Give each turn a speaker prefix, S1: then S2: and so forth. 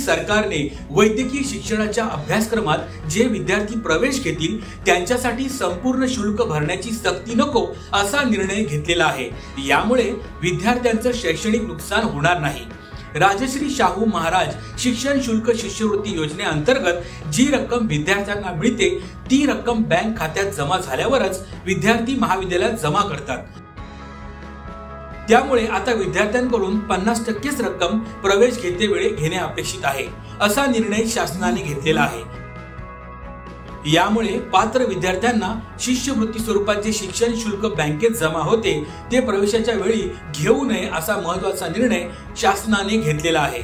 S1: सरकारने वैद्यकीय शिक्षणाच्या अभ्यासक्रमात जे विद्यार्थी प्रवेश घेतील त्यांच्यासाठी संपूर्ण शुल्क भरण्याची सक्ती नको असा निर्णय घेतलेला आहे। यामुळे विद्यार्थ्यांचं शैक्षणिक नुकसान होणार नाही। राजश्री शाहू महाराज शिक्षण शुल्क शिष्यवृत्ती योजनेअंतर्गत जी रक्कम विद्यार्थ्यांना मिळते ती रक्कम बँक खात्यात जमा झाल्यावरच विद्यार्थी महाविद्यालयात जमा करतात। त्यामुळे आता विद्यार्थ्यांकडून 50% रक्कम प्रवेश घेतेवेळी घेणे अपेक्षित आहे असा निर्णय शासनाने घेतलेला आहे। यामुळे पात्र विद्यार्थ्यांना शिष्यवृत्ती स्वरूपात जे शिक्षण शुल्क बँकेत जमा होते ते प्रवेशाच्या वेळी घेऊ नये असा महत्त्वाचा निर्णय शासनाने घेतलेला आहे।